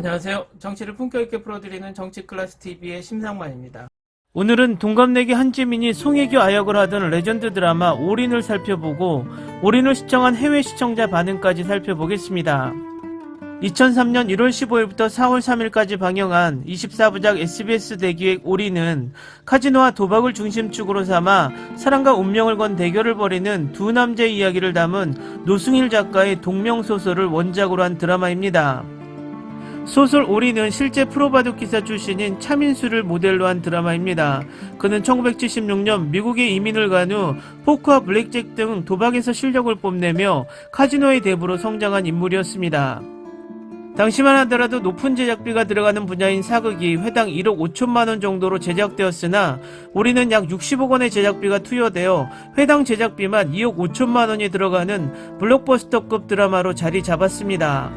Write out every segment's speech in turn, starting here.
안녕하세요. 정치를 품격 있게 풀어드리는 정치클래스TV의 심상만입니다. 오늘은 동갑내기 한지민이 송혜교 아역을 하던 레전드 드라마 올인을 살펴보고 올인을 시청한 해외 시청자 반응까지 살펴보겠습니다. 2003년 1월 15일부터 4월 3일까지 방영한 24부작 SBS 대기획 올인은 카지노와 도박을 중심축으로 삼아 사랑과 운명을 건 대결을 벌이는 두 남자의 이야기를 담은 노승일 작가의 동명소설을 원작으로 한 드라마입니다. 소설 올인은 실제 프로바둑 기사 출신인 차민수를 모델로 한 드라마입니다. 그는 1976년 미국에 이민을 간 후 포크와 블랙잭 등 도박에서 실력을 뽐내며 카지노의 대부로 성장한 인물이었습니다. 당시만 하더라도 높은 제작비가 들어가는 분야인 사극이 회당 1억 5천만원 정도로 제작되었으나 올인은 약 60억 원의 제작비가 투여되어 회당 제작비만 2억 5천만원이 들어가는 블록버스터급 드라마로 자리 잡았습니다.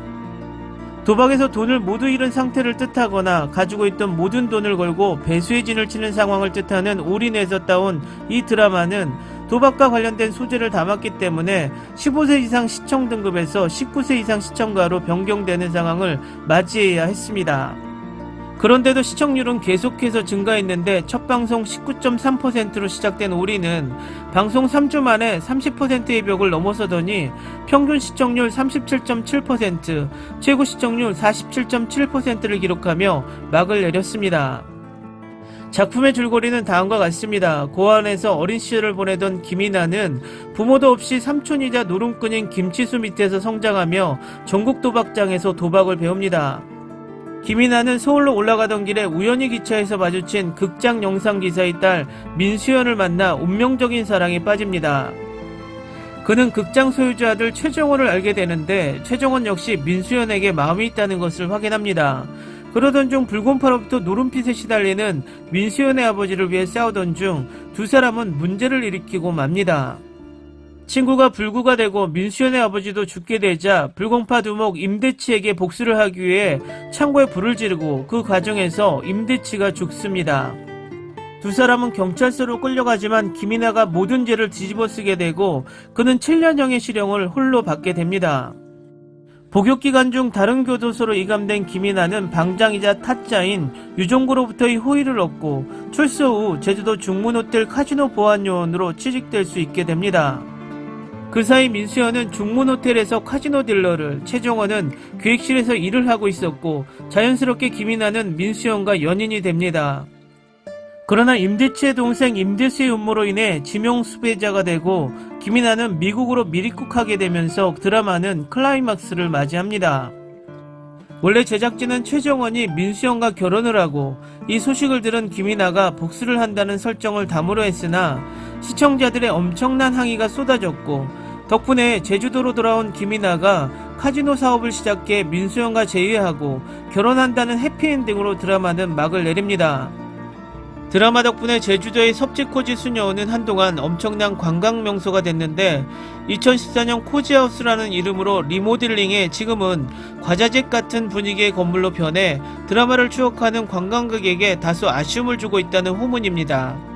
도박에서 돈을 모두 잃은 상태를 뜻하거나 가지고 있던 모든 돈을 걸고 배수의 진을 치는 상황을 뜻하는 올인에서 따온 이 드라마는 도박과 관련된 소재를 담았기 때문에 15세 이상 시청 등급에서 19세 이상 시청가로 변경되는 상황을 맞이해야 했습니다. 그런데도 시청률은 계속해서 증가했는데 첫 방송 19.3%로 시작된 올인은 방송 3주 만에 30%의 벽을 넘어서더니 평균 시청률 37.7%, 최고 시청률 47.7%를 기록하며 막을 내렸습니다. 작품의 줄거리는 다음과 같습니다. 고아원에서 어린 시절을 보내던 김이나는 부모도 없이 삼촌이자 노름꾼인 김치수 밑에서 성장하며 전국 도박장에서 도박을 배웁니다. 김이나는 서울로 올라가던 길에 우연히 기차에서 마주친 극장 영상기사의 딸 민수연을 만나 운명적인 사랑에 빠집니다. 그는 극장 소유주 아들 최정원을 알게 되는데 최정원 역시 민수연에게 마음이 있다는 것을 확인합니다. 그러던 중 불곰파로부터 노름핏에 시달리는 민수연의 아버지를 위해 싸우던 중 두 사람은 문제를 일으키고 맙니다. 친구가 불구가 되고 민수연의 아버지도 죽게 되자 불공파 두목 임대치에게 복수를 하기 위해 창고에 불을 지르고 그 과정에서 임대치가 죽습니다. 두 사람은 경찰서로 끌려가지만 김이나가 모든 죄를 뒤집어쓰게 되고 그는 7년형의 실형을 홀로 받게 됩니다. 복역기간 중 다른 교도소로 이감된 김이나는 방장이자 타짜인 유종구로부터의 호의를 얻고 출소 후 제주도 중문호텔 카지노 보안요원으로 취직될 수 있게 됩니다. 그 사이 민수연은 중문호텔에서 카지노 딜러를, 최정원은 기획실에서 일을 하고 있었고 자연스럽게 김이나는 민수연과 연인이 됩니다. 그러나 임대치의 동생 임대수의 음모로 인해 지명 수배자가 되고 김이나는 미국으로 미리국하게 되면서 드라마는 클라이막스를 맞이합니다. 원래 제작진은 최정원이 민수연과 결혼을 하고 이 소식을 들은 김이나가 복수를 한다는 설정을 담으려 했으나 시청자들의 엄청난 항의가 쏟아졌고 덕분에 제주도로 돌아온 김이나가 카지노 사업을 시작해 민수연과 재회하고 결혼한다는 해피엔딩으로 드라마는 막을 내립니다. 드라마 덕분에 제주도의 섭지코지 수녀원은 한동안 엄청난 관광 명소가 됐는데 2014년 코지하우스라는 이름으로 리모델링해 지금은 과자집 같은 분위기의 건물로 변해 드라마를 추억하는 관광객에게 다소 아쉬움을 주고 있다는 후문입니다.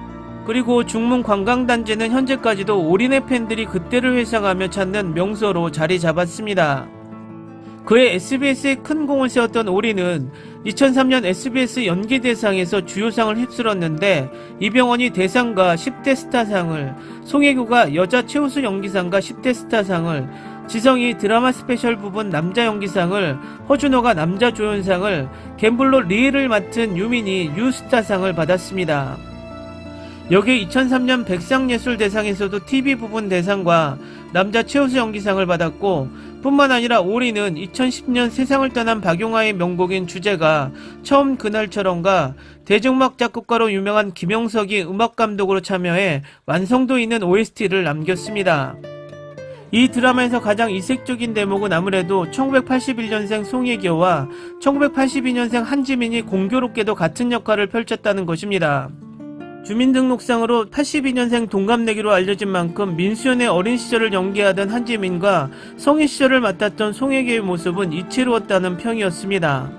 그리고 중문 관광단지는 현재까지도 올인의 팬들이 그때를 회상하며 찾는 명소로 자리 잡았습니다. 그의 SBS에 큰 공을 세웠던 올인은 2003년 SBS 연기대상에서 주요상을 휩쓸었는데 이병헌이 대상과 10대 스타상을, 송혜교가 여자 최우수 연기상과 10대 스타상을, 지성이 드라마 스페셜 부분 남자 연기상을, 허준호가 남자 조연상을, 갬블러 리에를 맡은 유민이 유스타상을 받았습니다. 여기에 2003년 백상예술대상에서도 TV 부분 대상과 남자 최우수 연기상을 받았고 뿐만 아니라 올인은 2010년 세상을 떠난 박용화의 명곡인 주제가 처음 그날처럼과 대중음악 작곡가로 유명한 김영석이 음악감독으로 참여해 완성도 있는 OST를 남겼습니다. 이 드라마에서 가장 이색적인 대목은 아무래도 1981년생 송혜교와 1982년생 한지민이 공교롭게도 같은 역할을 펼쳤다는 것입니다. 주민등록상으로 82년생 동갑내기로 알려진 만큼 민수연의 어린 시절을 연기하던 한지민과 성인 시절을 맡았던 송혜교의 모습은 이채로웠다는 평이었습니다.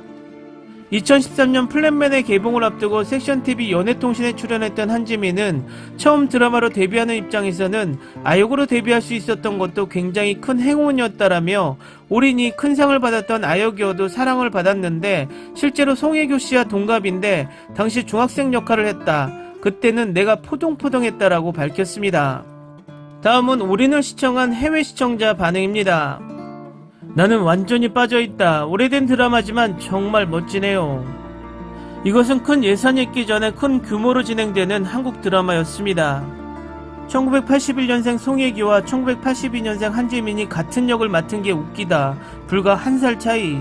2013년 플랜맨의 개봉을 앞두고 섹션TV 연애통신에 출연했던 한지민은 처음 드라마로 데뷔하는 입장에서는 아역으로 데뷔할 수 있었던 것도 굉장히 큰 행운이었다라며 올인이 큰 상을 받았던 아역이어도 사랑을 받았는데 실제로 송혜교 씨와 동갑인데 당시 중학생 역할을 했다. 그때는 내가 포동포동했다라고 밝혔습니다. 다음은 올인을 시청한 해외 시청자 반응입니다. 나는 완전히 빠져있다. 오래된 드라마지만 정말 멋지네요. 이것은 큰 예산이 있기 전에 큰 규모로 진행되는 한국 드라마였습니다. 1981년생 송혜교와 1982년생 한지민이 같은 역을 맡은 게 웃기다. 불과 한 살 차이.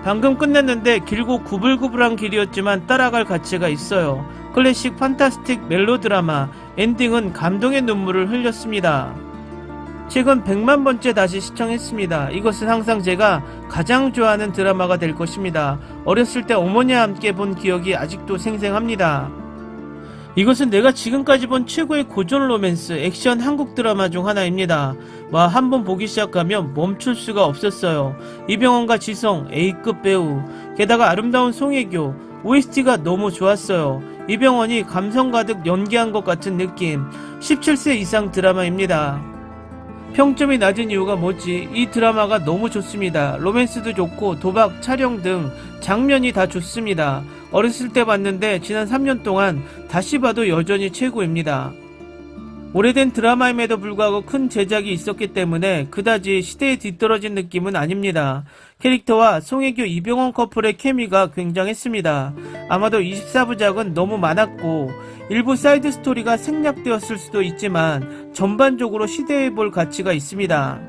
방금 끝냈는데 길고 구불구불한 길이었지만 따라갈 가치가 있어요. 클래식 판타스틱 멜로드라마, 엔딩은 감동의 눈물을 흘렸습니다. 최근 100만 번째 다시 시청했습니다. 이것은 항상 제가 가장 좋아하는 드라마가 될 것입니다. 어렸을 때 어머니와 함께 본 기억이 아직도 생생합니다. 이것은 내가 지금까지 본 최고의 고전 로맨스 액션 한국 드라마 중 하나입니다. 와, 한번 보기 시작하면 멈출 수가 없었어요. 이병헌과 지성, A급 배우, 게다가 아름다운 송혜교, OST가 너무 좋았어요. 이병헌이 감성 가득 연기한 것 같은 느낌. 17세 이상 드라마입니다. 평점이 낮은 이유가 뭐지? 이 드라마가 너무 좋습니다. 로맨스도 좋고 도박, 촬영 등 장면이 다 좋습니다. 어렸을 때 봤는데 지난 3년 동안 다시 봐도 여전히 최고입니다. 오래된 드라마임에도 불구하고 큰 제작이 있었기 때문에 그다지 시대에 뒤떨어진 느낌은 아닙니다. 캐릭터와 송혜교, 이병헌 커플의 케미가 굉장했습니다. 아마도 24부작은 너무 많았고 일부 사이드 스토리가 생략되었을 수도 있지만 전반적으로 시대에 볼 가치가 있습니다.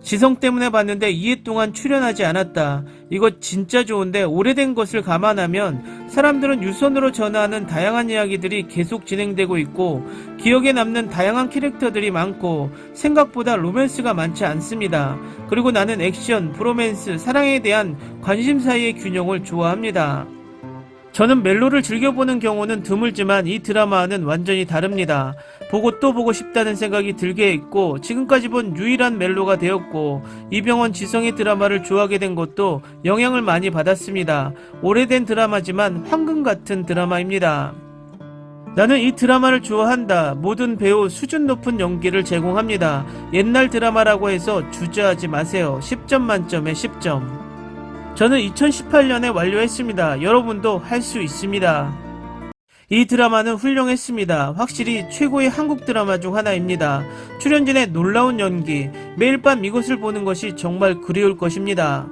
지성 때문에 봤는데 2회 동안 출연하지 않았다. 이거 진짜 좋은데 오래된 것을 감안하면 사람들은 유선으로 전하는 다양한 이야기들이 계속 진행되고 있고 기억에 남는 다양한 캐릭터들이 많고 생각보다 로맨스가 많지 않습니다. 그리고 나는 액션, 브로맨스, 사랑에 대한 관심 사이의 균형을 좋아합니다. 저는 멜로를 즐겨보는 경우는 드물지만 이 드라마는 완전히 다릅니다. 보고 또 보고 싶다는 생각이 들게 했고 지금까지 본 유일한 멜로가 되었고 이병헌, 지성의 드라마를 좋아하게 된 것도 영향을 많이 받았습니다. 오래된 드라마지만 황금 같은 드라마입니다. 나는 이 드라마를 좋아한다. 모든 배우 수준 높은 연기를 제공합니다. 옛날 드라마라고 해서 주저하지 마세요. 10점 만점에 10점. 저는 2018년에 완료했습니다. 여러분도 할 수 있습니다. 이 드라마는 훌륭했습니다. 확실히 최고의 한국 드라마 중 하나입니다. 출연진의 놀라운 연기, 매일 밤 이것을 보는 것이 정말 그리울 것입니다.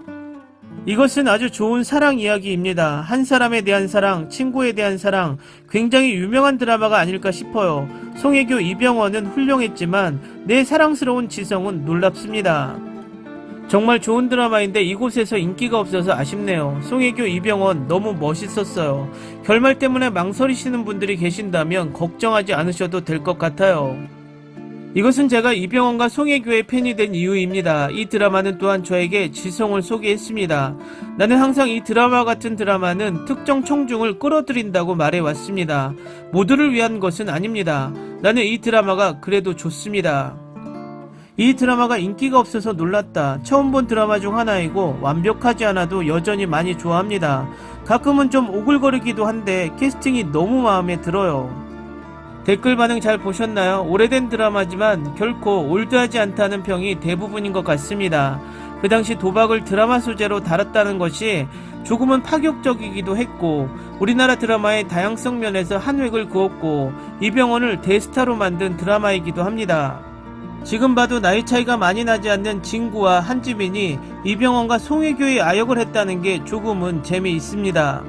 이것은 아주 좋은 사랑 이야기입니다. 한 사람에 대한 사랑, 친구에 대한 사랑, 굉장히 유명한 드라마가 아닐까 싶어요. 송혜교, 이병헌은 훌륭했지만 내 사랑스러운 지성은 놀랍습니다. 정말 좋은 드라마인데 이곳에서 인기가 없어서 아쉽네요. 송혜교, 이병헌 너무 멋있었어요. 결말 때문에 망설이시는 분들이 계신다면 걱정하지 않으셔도 될 것 같아요. 이것은 제가 이병헌과 송혜교의 팬이 된 이유입니다. 이 드라마는 또한 저에게 지성을 소개했습니다. 나는 항상 이 드라마와 같은 드라마는 특정 청중을 끌어들인다고 말해왔습니다. 모두를 위한 것은 아닙니다. 나는 이 드라마가 그래도 좋습니다. 이 드라마가 인기가 없어서 놀랐다. 처음 본 드라마 중 하나이고 완벽하지 않아도 여전히 많이 좋아합니다. 가끔은 좀 오글거리기도 한데 캐스팅이 너무 마음에 들어요. 댓글 반응 잘 보셨나요? 오래된 드라마지만 결코 올드하지 않다는 평이 대부분인 것 같습니다. 그 당시 도박을 드라마 소재로 다뤘다는 것이 조금은 파격적이기도 했고 우리나라 드라마의 다양성 면에서 한 획을 그었고 이병헌을 대스타로 만든 드라마이기도 합니다. 지금 봐도 나이 차이가 많이 나지 않는 진구와 한지민이 이병헌과 송혜교의 아역을 했다는 게 조금은 재미있습니다.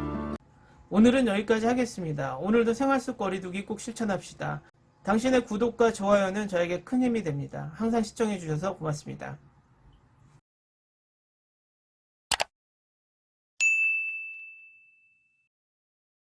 오늘은 여기까지 하겠습니다. 오늘도 생활 속 거리두기 꼭 실천합시다. 당신의 구독과 좋아요는 저에게 큰 힘이 됩니다. 항상 시청해주셔서 고맙습니다.